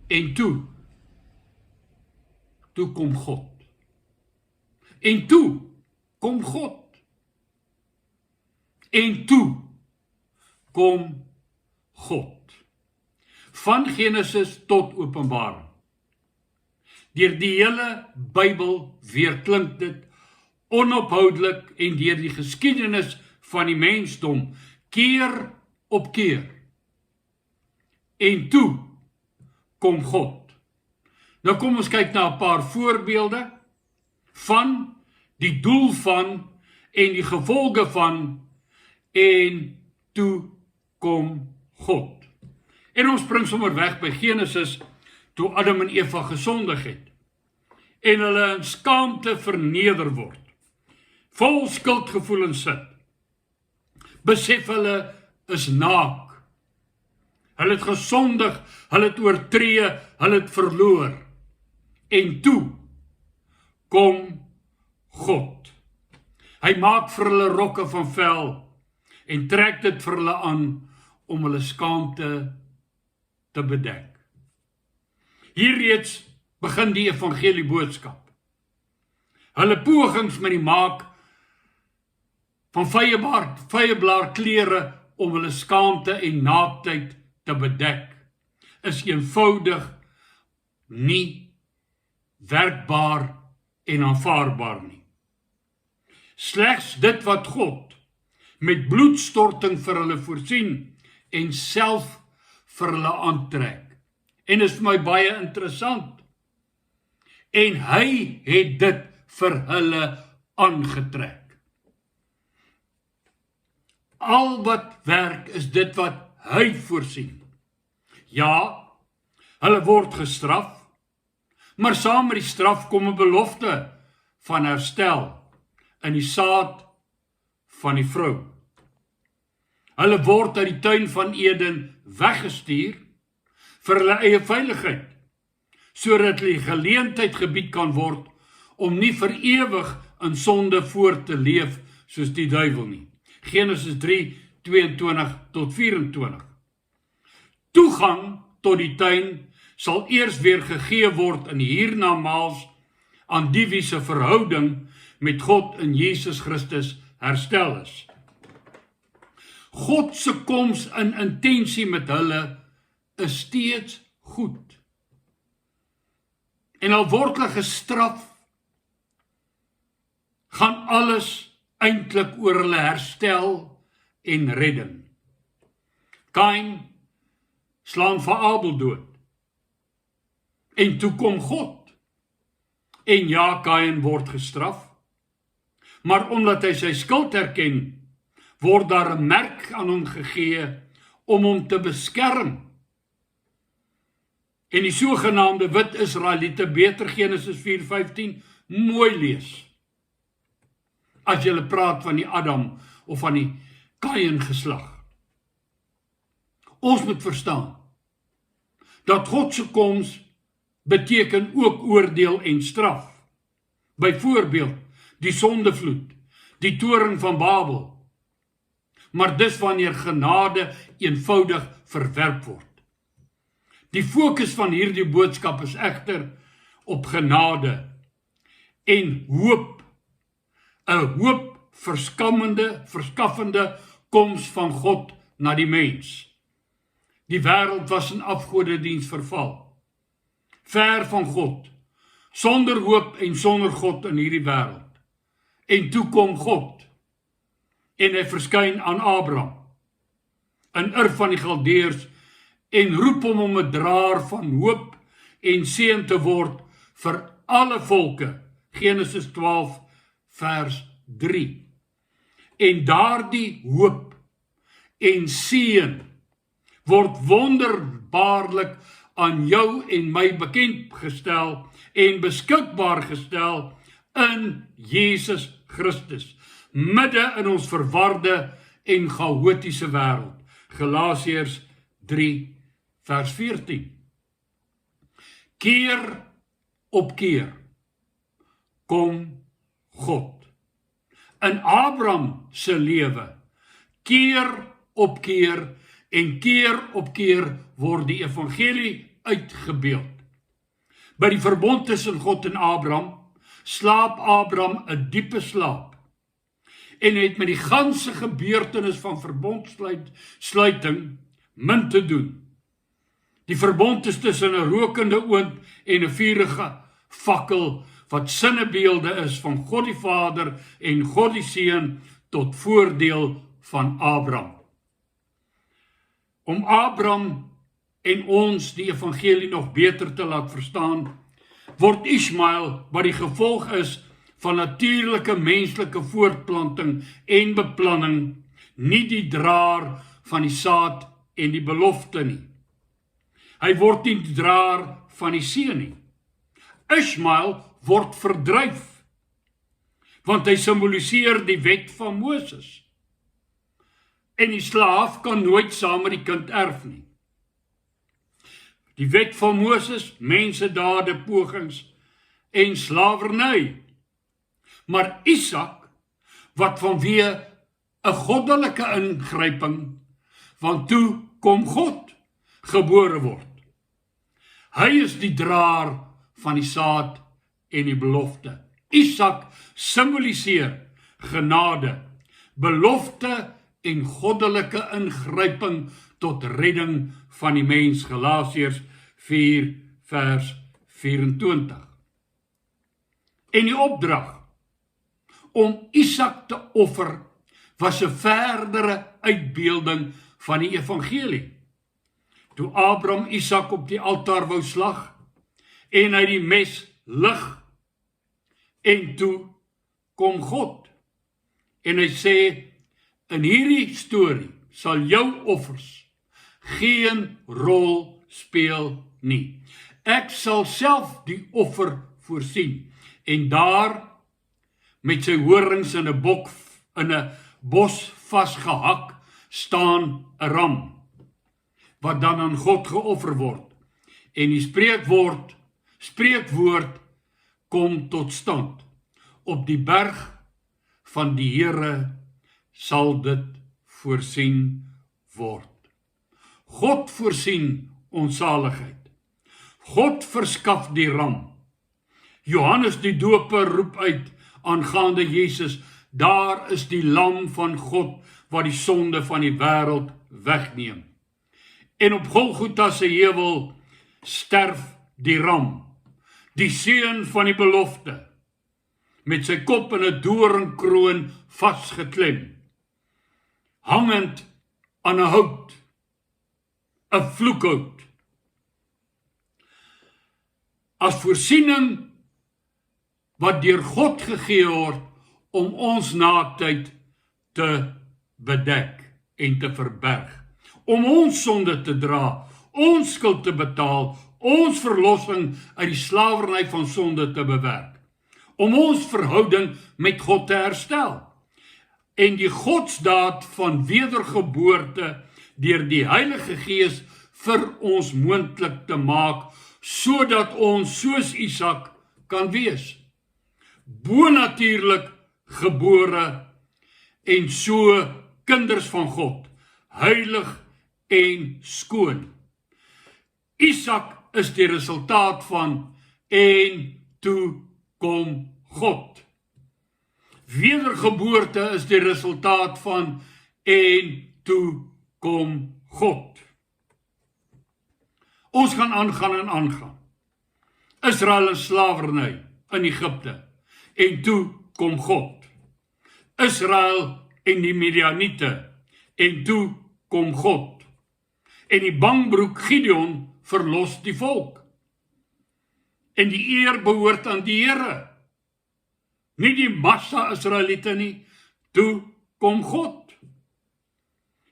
En toe kom God. En toe kom God. En toe kom God. Van Genesis tot Openbaring. Deur die hele Bybel weerklink dit onophoudelik en deur die geskiedenis van die mensdom keer op keer. En toe kom God. Nou kom ons kyk na 'n paar voorbeelde van die doel van en die gevolge van en toe kom God. En ons spring sommer weg by Genesis toe Adam en Eva gesondig het en hulle in skaamte verneder word, vol skuldgevoelens sit, besef hulle is naak, hulle het gesondig, hulle het oortree, hulle het verloor, en toe kom God. Hy maak vir hulle rokke van vel en trek dit vir hulle aan om hulle skaamte te bedek. Hier reeds begin die evangelie boodskap. Hulle pogings met die maak van vyeblaar klere om hulle skaamte en naaktheid te bedek, is eenvoudig nie werkbaar en aanvaarbaar nie. Slegs dit wat God met bloedstorting vir hulle voorsien en self vir hulle aantrek. En is vir my baie interessant. En hy het dit vir hulle aangetrek. Al wat werk is dit wat hy voorsien. Ja, hulle word gestraf, maar saam met die straf kom 'n belofte van herstel in die saad van die vrou. Hulle word uit die tuin van Eden weggestuur vir hulle eie veiligheid, sodat hulle geleentheid gebied kan word om nie vir ewig in sonde voort te leef soos die duiwel nie. Genesis 3:22-24. Toegang tot die tuin sal eers weer gegee word in hiernamaals aan die wie se verhouding met God in Jesus Christus herstel is. God se koms in intensie met hulle is steeds goed. En al word hulle gestraf, gaan alles eintlik oor hulle herstel en redding. Kain slaan vir Abel dood. En toe kom God. En ja, Kain word gestraf. Maar omdat hy sy skuld erken, word daar 'n merk aan hom gegee om hom te beskerm. En die sogenaamde wit Israeliete, beter Genesis 4:15, mooi lees. As jy praat van die Adam of van die Kain geslag. Ons moet verstaan dat God se koms beteken ook oordeel en straf. Byvoorbeeld die sondevloed, die toorn van Babel. Maar dis wanneer genade eenvoudig verwerp word. Die fokus van hierdie boodskap is egter op genade en hoop. 'n hoop verskaffende koms van God na die mens. Die wêreld was in afgodediens verval. Ver van God, sonder hoop en sonder God in hierdie wêreld. En toe kom God, en hy verskyn aan Abraham, in Ur van die Galdeërs, en roep hom om 'n draer van hoop en seën te word vir alle volke. Genesis 12 vers 3. En daardie hoop en seën word wonderbaarlik aan jou en my bekend gestel en beskikbaar gestel in Jesus Christus, midde in ons verwarde en chaotiese wêreld. Galasiërs 3 vers 14. Keer op keer kom God. In Abraham se lewe, keer op keer word die evangelie uitgebeeld. By die verbond tussen God en Abraham, slaap Abraham 'n diepe slaap, en het met die ganse gebeurtenis van verbondsluiting min te doen. Die verbond is tussen 'n rokende oond en 'n vurige fakkel, wat sinnebeelde is van God die Vader en God die Seun tot voordeel van Abraham. Om Abraham en ons die evangelie nog beter te laat verstaan, word Ismael, wat die gevolg is van natuurlike menslike voortplanting en beplanning, nie die draer van die saad en die belofte nie. Hy word nie die draer van die seën nie. Ismael word verdryf, want hy simboliseer die wet van Moses. En die slaaf kan nooit saam met die kind erf nie. Die wet van Moses, mensendade, pogings en slawerny. Maar Isak, wat vanweë 'n goddelike ingryping, want toe kom God, gebore word. Hy is die draer van die saad en die belofte. Isak simboliseer genade, belofte en goddelike ingryping tot redding van die mens. Galasiërs 4 vers 24. En die opdrag om Isak te offer was 'n verdere uitbeelding van die evangelie. Toe Abraham Isak op die altaar wou slag en hy die mes lig, en toe kom God en hy sê, in hierdie storie sal jou offers geen rol speel nie. Ek sal self die offer voorsien, en daar met sy horings in 'n bos vasgehak staan 'n ram, wat dan aan God geoffer word, en die spreekwoord kom tot stand. Op die berg van die Here sal dit voorsien word. God voorsien ons saligheid. God verskaf die ram. Johannes die Doper roep uit aangaande Jesus, daar is die lam van God wat die sonde van die wêreld wegneem. En op Golgotha se heuwel sterf die ram, die seun van die belofte, met sy kop in 'n doringkroon vasgeklem, hangend aan 'n hout, 'n vloekhout. As voorsiening wat deur God gegee word om ons naakheid te bedek en te verberg, om ons sonde te dra, ons skuld te betaal, ons verlossing uit die slawerny van sonde te bewerk, om ons verhouding met God te herstel, en die godsdaad van wedergeboorte deur die Heilige Gees vir ons moontlik te maak, sodat ons soos Isak kan wees, bonatuurlik gebore en so kinders van God, heilig en skoon. Isak is die resultaat van en toe kom God. Wedergeboorte is die resultaat van en toe kom God. Ons gaan aangaan en aangaan. Israel in slawerny in Egipte, en toe kom God. Israel en die Midianiete, en toe kom God. En die bangbroek Gideon verlos die volk. En die eer behoort aan die Here, nie die massa Israeliete nie. Toe kom God.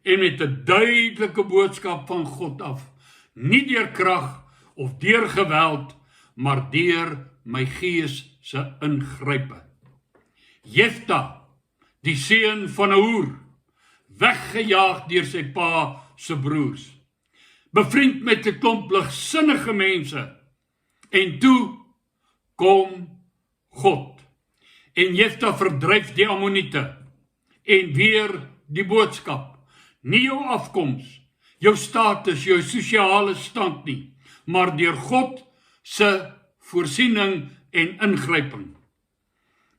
En met 'n duidelike boodskap van God af, nie deur krag of deur geweld, maar deur my Gees se ingrype. Jefta, die seun van 'n hoer, weggejaag deur sy pa se broers, bevriend met 'n klomp ligsinnige mense, en toe kom God. En Jefta verdryf die Ammoniete, en weer die boodskap, nie jou afkoms, jou status, jou sosiale stand nie, maar deur God se voorsiening en ingryping.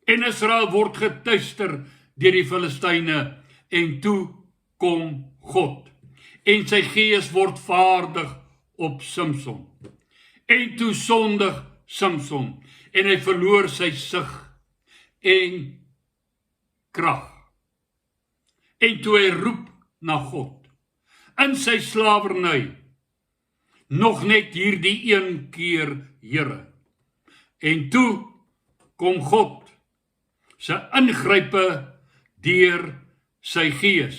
En Israel word getuister deur die Filistyne, en toe kom God. En sy gees word vaardig op Samson. En toe sondig Samson, en hy verloor sy sig en krag. En toe hy roep na God, in sy slawerny, nog net hierdie een keer, Here. En toe kom God, sy ingrype deur sy gees.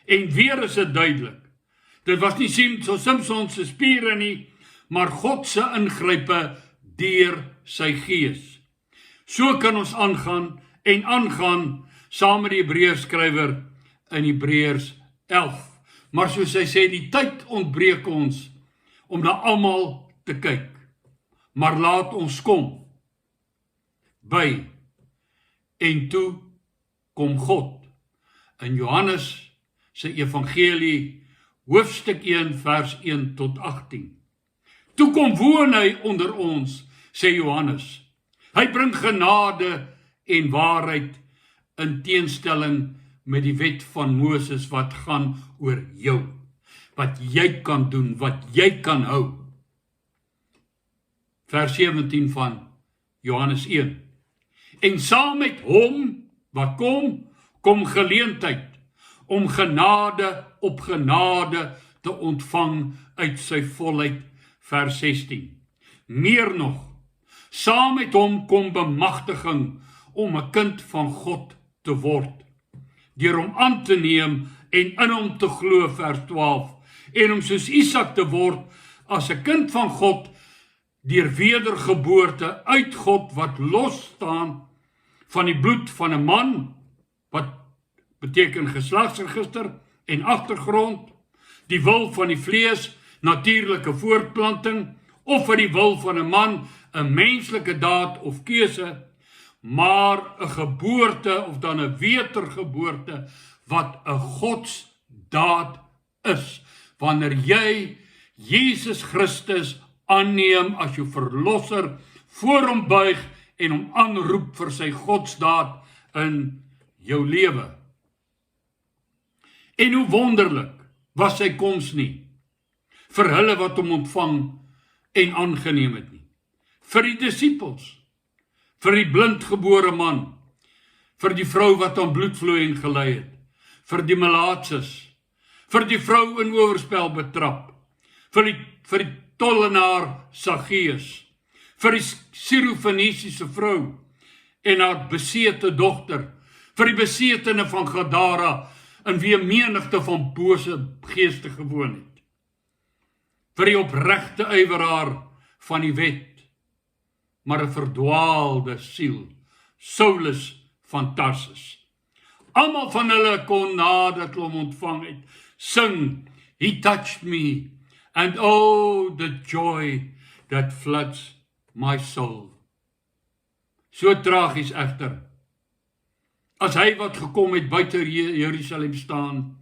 En weer is dit duidelik, dit was nie Samson se spiere nie, maar God se ingrype deur sy gees. So kan ons aangaan saam met die Hebreërskrywer in Hebreërs 11. Maar soos hy sê, die tyd ontbreek ons om na almal te kyk. Maar laat ons kom by, en toe kom God. In Johannes se evangelie, hoofstuk 1, vers 1 tot 18. Toe kom woon hy onder ons, sê Johannes. Hy bring genade en waarheid in teenstelling met die wet van Moses wat gaan oor jou. Wat jy kan doen, wat jy kan hou. Vers 17 van Johannes 1. En saam met hom, wat kom geleentheid om genade op genade te ontvang uit sy volheid, vers 16. Meer nog, saam met hom kom bemagtiging om 'n kind van God te word, deur hom aan te neem en in hom te glo, vers 12, en om soos Isak te word as 'n kind van God, deur wedergeboorte uit God wat los staan van die bloed van 'n man, wat beteken geslagsregister en agtergrond, die wil van die vlees, natuurlike voortplanting, of vir die wil van 'n man, 'n menslike daad of keuse, maar 'n geboorte of dan 'n wedergeboorte wat 'n godsdaad is, wanneer jy Jesus Christus aanneem as jou verlosser, voor hom buig en hom aanroep vir sy godsdaad in jou lewe. En hoe wonderlik was sy koms nie vir hulle wat hom ontvang en aangeneem het nie, vir die disippels, vir die blindgebore man, vir die vrou wat aan bloedvloeiing gelei het, vir die melaatses, vir die vrou in oorspel betrap, vir die tollenaar Saggeus, vir die Sirofenisiese vrou en haar besete dogter, vir die besetene van Gadara, in wie 'n menigte van bose geeste gewoon het, vir die opregte ywerhaar van die wet, maar 'n verdwaalde siel, Saulus van Tarsus. Almal van hulle kon nadat hulle hom ontvang het, sing, He touched me, and oh, the joy that floods my soul. So tragies egter, as hy wat gekom het buite Jerusalem staan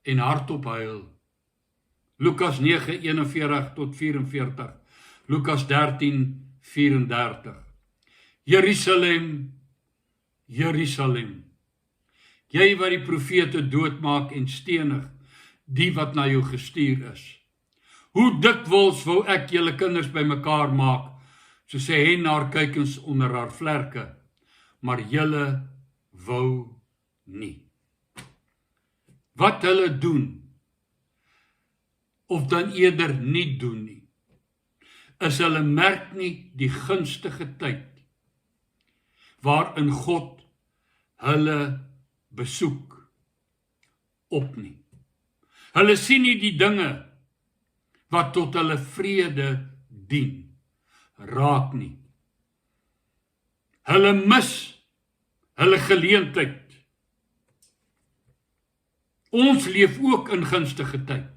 en hardop huil. Lukas 9:41 tot 44, Lukas 13:34. Jerusalem, Jerusalem, jy wat die profete doodmaak en stenig die wat na jou gestuur is. Hoe dikwels wou ek julle kinders bymekaar maak, soos 'n hen haar kuikens onder haar vlerke, maar julle wou nie. Wat hulle doen, of dan eerder nie doen nie, is hulle merk nie die gunstige tyd, waarin God hulle besoek op nie. Hulle sien nie die dinge wat tot hulle vrede dien, raak nie. Hulle mis hulle geleentheid. Ons leef ook in gunstige tyd,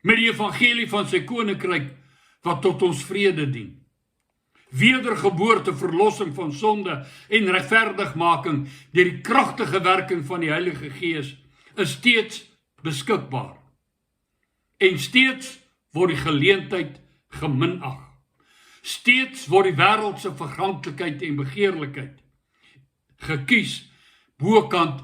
met die evangelie van sy koninkryk wat tot ons vrede dien. Wedergeboorte, verlossing van sonde en regverdigmaking deur die kragtige werking van die Heilige Gees is steeds beskikbaar en steeds word die geleentheid geminag. Steeds word die wêreldse verganklikheid en begeerlikheid gekies bokant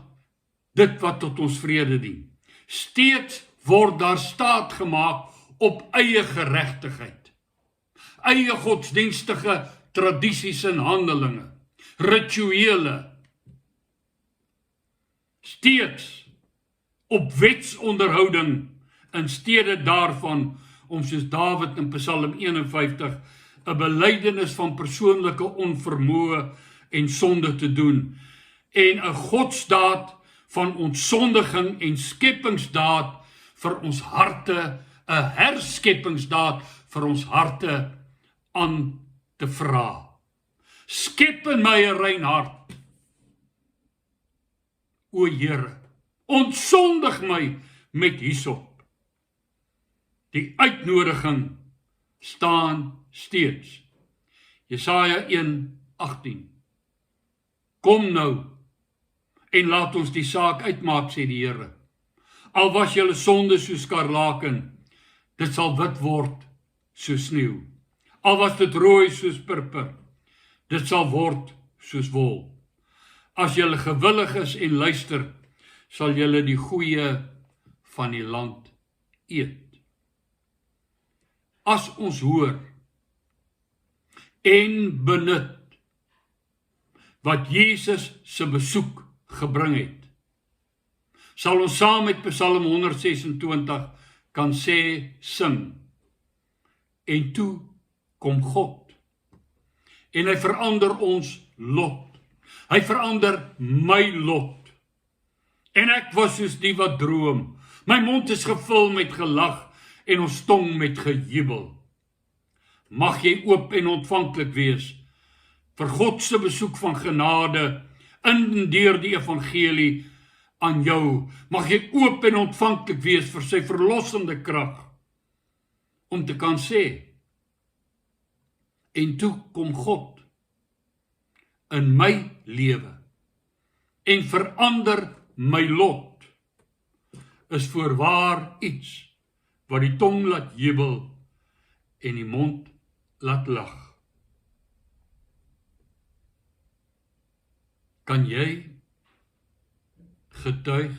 dit wat tot ons vrede dien. Steeds word daar staat gemaak op eie geregtigheid, eie godsdienstige tradisies en handelinge, rituele, steeds op wetsonderhouding in steede daarvan om soos Dawid in Psalm 51 'n belydenis van persoonlike onvermoë en sonde te doen en 'n godsdaad van ontsondiging en skepingsdaad vir ons harte, 'n herskeppingsdaad vir ons harte aan te vra. Skep in my 'n rein hart, o Here, ontsondig my met hyssop. Die uitnodiging staan steeds. Jesaja 1:18. Kom nou en laat ons die saak uitmaak, sê die Here. Al was julle sonde soos skarlaken, dit sal wit word soos sneeu. Al was dit rooi soos purper, dit sal word soos wol. As julle gewillig is en luister, sal julle die goeie van die land eet. As ons hoor en benut wat Jesus se besoek gebring het, sal ons saam met Psalm 126 kan sing, en toe kom God, en hy verander ons lot, hy verander my lot, en ek was soos die wat droom, my mond is gevul met gelag, en ons tong met gejubel. Mag jy oop en ontvanklik wees vir God se besoek van genade in en deur die evangelie aan jou. Mag jy oop en ontvanklik wees vir sy verlossende krag om te kan sê, en toe kom God in my lewe en verander my lot, is voorwaar iets wat die tong laat jubel en die mond laat lag. Kan jy getuig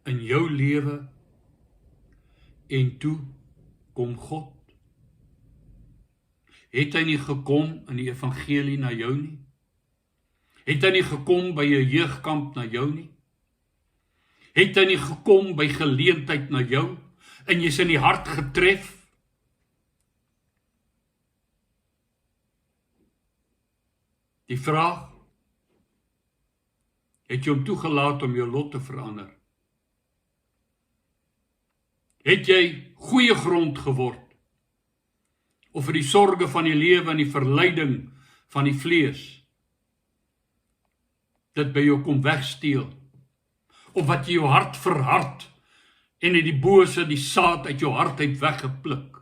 in jou lewe en toe kom God? Het hy nie gekom in die evangelie na jou nie? Het hy nie gekom by 'n jeugkamp na jou nie? Het hy nie gekom by geleentheid na jou en jy's in die hart getref? Die vraag, het jy hom toegelaat om jou lot te verander? Het jy goeie grond geword? Of vir die sorge van die lewe en die verleiding van die vlees dit by jou kom wegsteel? Of wat jy jou hart verhard en het die bose die saad uit jou hart uit weggepluk?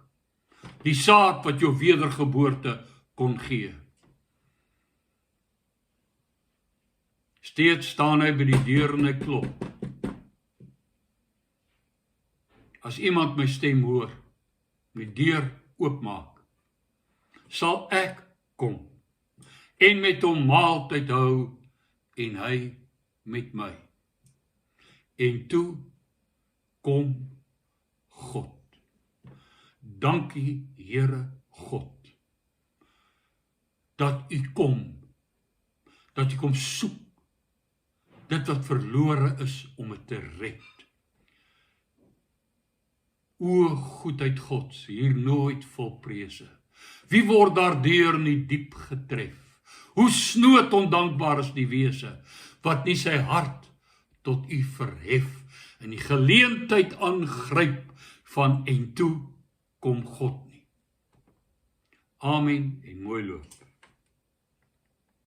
Die saad wat jou wedergeboorte kon gee. Steeds staan hy by die deur en hy klop. As iemand my stem hoor, my deur oopmaak, sal ek kom en met hom maaltyd hou en hy met my. En toe kom God. Dankie, Here God, dat u kom, dat u kom soek, dit wat verlore is om het te red. O goedheid Gods, hier nooit vol prese. Wie word daardeur nie diep getref? Hoe snoot ondankbaar is die wese, wat nie sy hart tot u verhef, en die geleentheid aangryp van en toe kom God nie. Amen en mooi loop.